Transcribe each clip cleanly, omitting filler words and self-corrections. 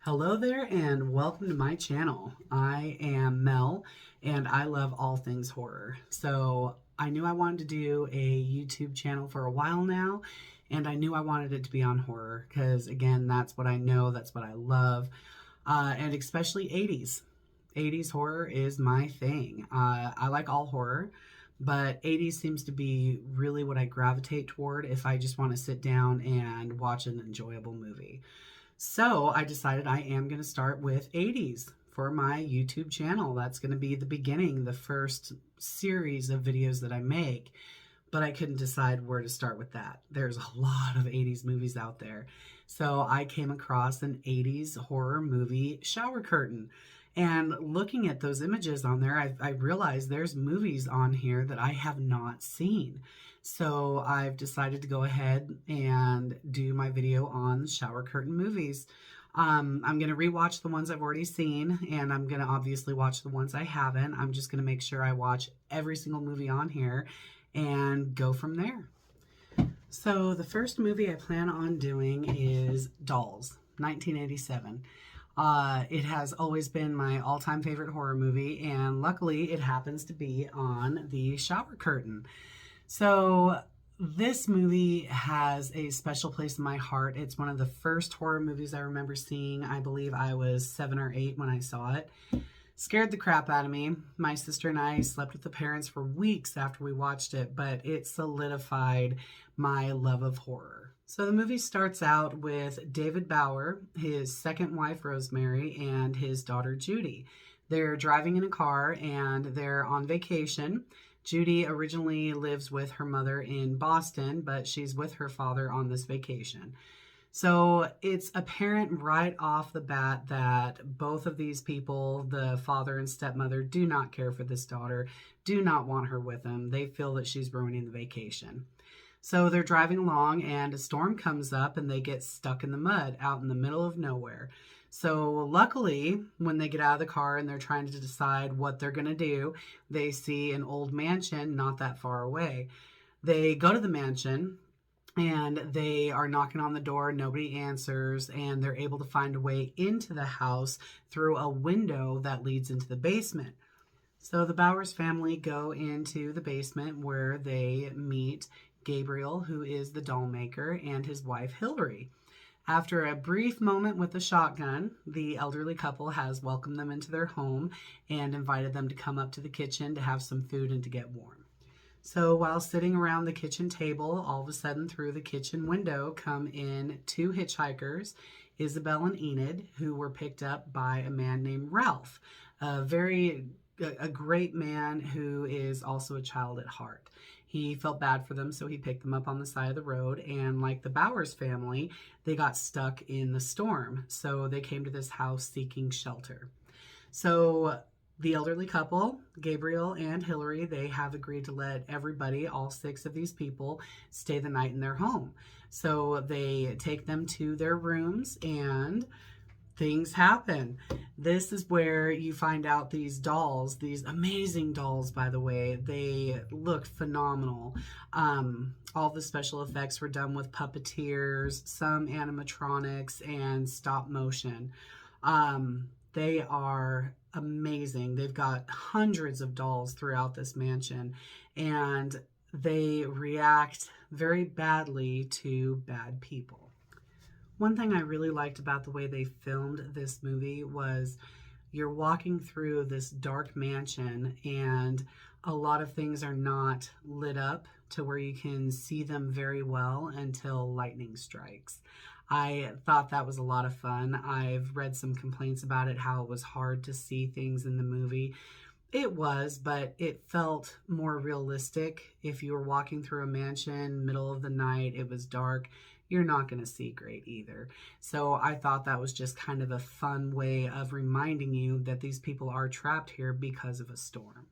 Hello there and welcome to my channel. I am Mel and I love all things horror. So I knew I wanted to do a YouTube channel for a while now, and I knew I wanted it to be on horror because, again, that's what I know, that's what I love, and especially 80s. 80s horror is my thing. I like all horror, but 80s seems to be really what I gravitate toward if I just want to sit down and watch an enjoyable movie. So I decided I am going to start with 80s for my YouTube channel. That's going to be the beginning, the first series of videos that I make, but I couldn't decide where to start with that. There's a lot of 80s movies out there. So I came across an 80s horror movie shower curtain. And looking at those images on there, I realized there's movies on here that I have not seen. So I've decided to go ahead and do my video on shower curtain movies. I'm going to rewatch the ones I've already seen, and I'm going to obviously watch the ones I haven't. I'm just going to make sure I watch every single movie on here and go from there. So the first movie I plan on doing is Dolls, 1987. It has always been my all-time favorite horror movie, and luckily it happens to be on the shower curtain. So this movie has a special place in my heart. It's one of the first horror movies I remember seeing. I believe I was 7 or 8 when I saw it. Scared the crap out of me. My sister and I slept with the parents for weeks after we watched it, but it solidified my love of horror. So the movie starts out with David Bauer, his second wife Rosemary, and his daughter Judy. They're driving in a car and they're on vacation. Judy originally lives with her mother in Boston, but she's with her father on this vacation. So it's apparent right off the bat that both of these people, the father and stepmother, do not care for this daughter, do not want her with them. They feel that she's ruining the vacation. So they're driving along and a storm comes up and they get stuck in the mud out in the middle of nowhere. So luckily, when they get out of the car and they're trying to decide what they're going to do, they see an old mansion not that far away. They go to the mansion and they are knocking on the door. Nobody answers, and they're able to find a way into the house through a window that leads into the basement. So the Bowers family go into the basement where they meet Gabriel, who is the doll maker, and his wife Hillary. After a brief moment with a shotgun, the elderly couple has welcomed them into their home and invited them to come up to the kitchen to have some food and to get warm. So while sitting around the kitchen table, all of a sudden through the kitchen window come in two hitchhikers, Isabel and Enid, who were picked up by a man named Ralph, a great man who is also a child at heart. He felt bad for them, so he picked them up on the side of the road, and like the Bowers family, they got stuck in the storm. So they came to this house seeking shelter. So the elderly couple, Gabriel and Hillary, they have agreed to let everybody, all 6 of these people, stay the night in their home. So they take them to their rooms and things happen. This is where you find out these dolls, these amazing dolls, by the way, they look phenomenal. All the special effects were done with puppeteers, some animatronics, and stop motion. They are amazing. They've got hundreds of dolls throughout this mansion, and they react very badly to bad people. One thing I really liked about the way they filmed this movie was you're walking through this dark mansion and a lot of things are not lit up to where you can see them very well until lightning strikes. I thought that was a lot of fun. I've read some complaints about it, how it was hard to see things in the movie. It was, but it felt more realistic. If you were walking through a mansion, middle of the night, it was dark, you're not going to see great either. So I thought that was just kind of a fun way of reminding you that these people are trapped here because of a storm.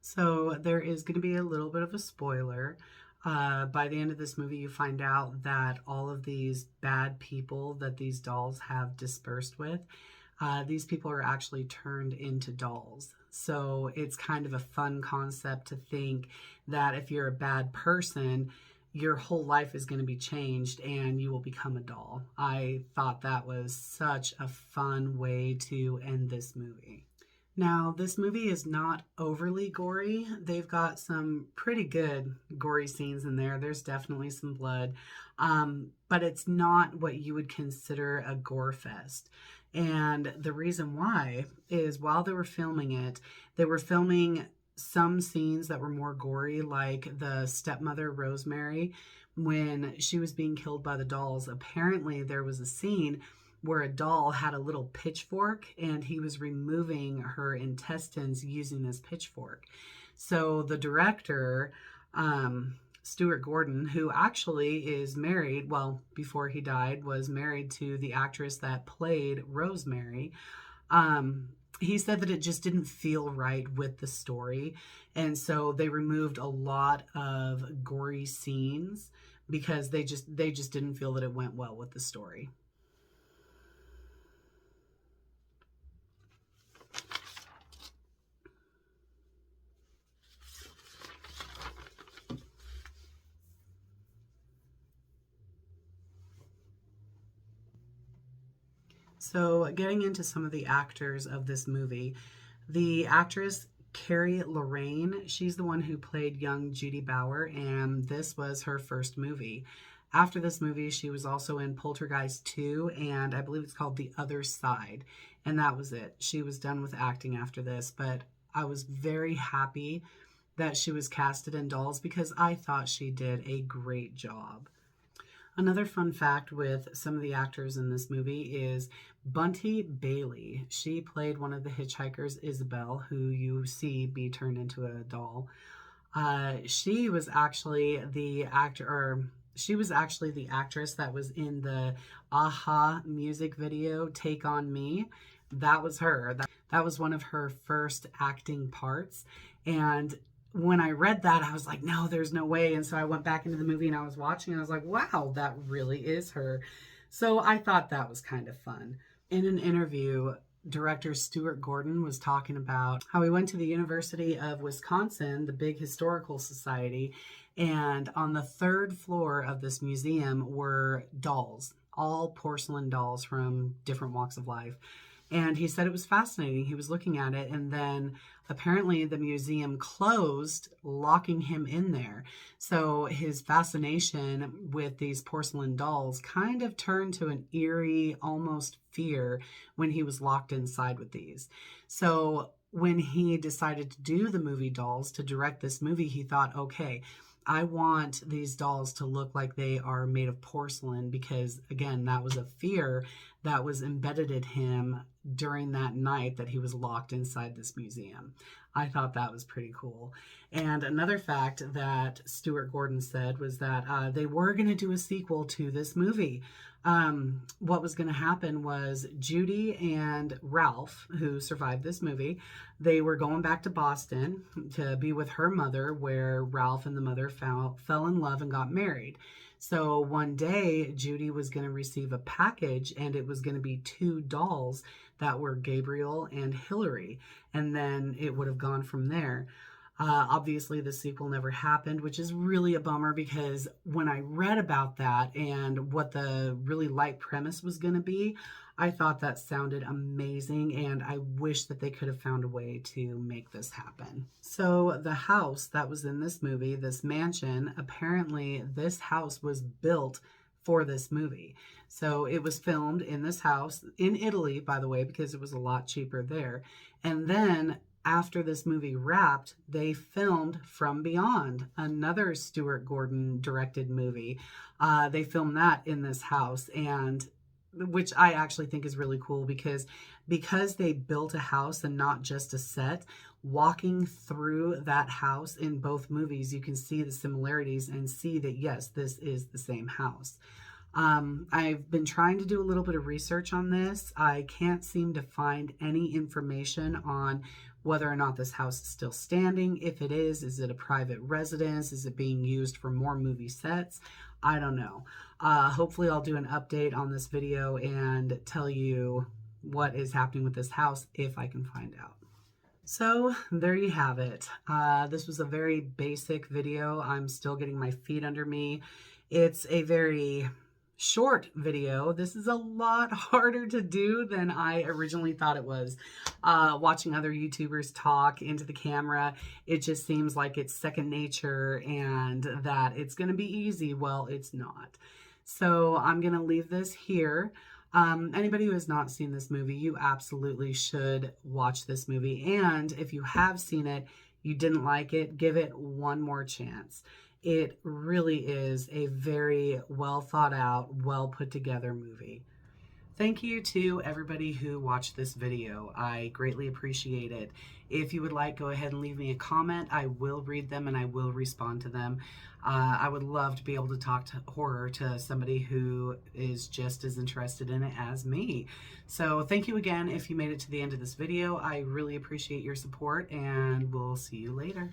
So there is going to be a little bit of a spoiler. By the end of this movie, you find out that all of these bad people that these dolls have dispersed with, these people are actually turned into dolls. So it's kind of a fun concept to think that if you're a bad person, your whole life is going to be changed and you will become a doll. I thought that was such a fun way to end this movie. Now, this movie is not overly gory. They've got some pretty good gory scenes in there. There's definitely some blood, but it's not what you would consider a gore fest. And the reason why is while they were filming it, they were filming some scenes that were more gory, like the stepmother, Rosemary, when she was being killed by the dolls. Apparently, there was a scene where a doll had a little pitchfork and he was removing her intestines using this pitchfork. So the director, Stuart Gordon, who actually is married, well, before he died, was married to the actress that played Rosemary. He said that it just didn't feel right with the story. And so they removed a lot of gory scenes because they just didn't feel that it went well with the story. So getting into some of the actors of this movie, the actress Carrie Lorraine, she's the one who played young Judy Bauer, and this was her first movie. After this movie, she was also in Poltergeist 2, and I believe it's called The Other Side, and that was it. She was done with acting after this, but I was very happy that she was casted in Dolls because I thought she did a great job. Another fun fact with some of the actors in this movie is Bunty Bailey. She played one of the hitchhikers, Isabel, who you see be turned into a doll. She was actually the actress that was in the a-ha music video, Take On Me. That was her. That was one of her first acting parts. And when I read that, I was like, no, there's no way. And so I went back into the movie and I was watching and I was like, wow, that really is her. So I thought that was kind of fun. In an interview, director Stuart Gordon was talking about how he went to the University of Wisconsin, the big historical society, and on the third floor of this museum were dolls, all porcelain dolls from different walks of life. And he said it was fascinating. He was looking at it, and then apparently the museum closed, locking him in there. So his fascination with these porcelain dolls kind of turned to an eerie, almost fear when he was locked inside with these. So when he decided to do the movie Dolls, to direct this movie, he thought, okay, I want these dolls to look like they are made of porcelain because, again, that was a fear that was embedded in him during that night that he was locked inside this museum. I thought that was pretty cool. And another fact that Stuart Gordon said was that they were going to do a sequel to this movie. What was going to happen was Judy and Ralph, who survived this movie, they were going back to Boston to be with her mother, where Ralph and the mother fell in love and got married. So one day, Judy was going to receive a package, and it was going to be 2 dolls that were Gabriel and Hillary, and then it would have gone from there. Obviously, the sequel never happened, which is really a bummer because when I read about that and what the really light premise was going to be, I thought that sounded amazing, and I wish that they could have found a way to make this happen. So the house that was in this movie, this mansion, apparently this house was built for this movie. So it was filmed in this house in Italy, by the way, because it was a lot cheaper there. And then after this movie wrapped, they filmed From Beyond, another Stuart Gordon directed movie. They filmed that in this house, and which I actually think is really cool because they built a house and not just a set. Walking through that house in both movies, you can see the similarities and see that, yes, this is the same house. I've been trying to do a little bit of research on this. I can't seem to find any information on whether or not this house is still standing. If it is it a private residence? Is it being used for more movie sets? I don't know. Hopefully I'll do an update on this video and tell you what is happening with this house if I can find out. So there you have it. This was a very basic video. I'm still getting my feet under me. It's a very short video. This is a lot harder to do than I originally thought it was. Watching other YouTubers talk into the camera, it just seems like it's second nature and that it's going to be easy. Well, it's not. So I'm going to leave this here. Anybody who has not seen this movie, you absolutely should watch this movie. And if you have seen it, you didn't like it, give it one more chance. It really is a very well thought out, well put together movie. Thank you to everybody who watched this video. I greatly appreciate it. If you would like, go ahead and leave me a comment. I will read them and I will respond to them. I would love to be able to talk to horror to somebody who is just as interested in it as me. So thank you again if you made it to the end of this video. I really appreciate your support and we'll see you later.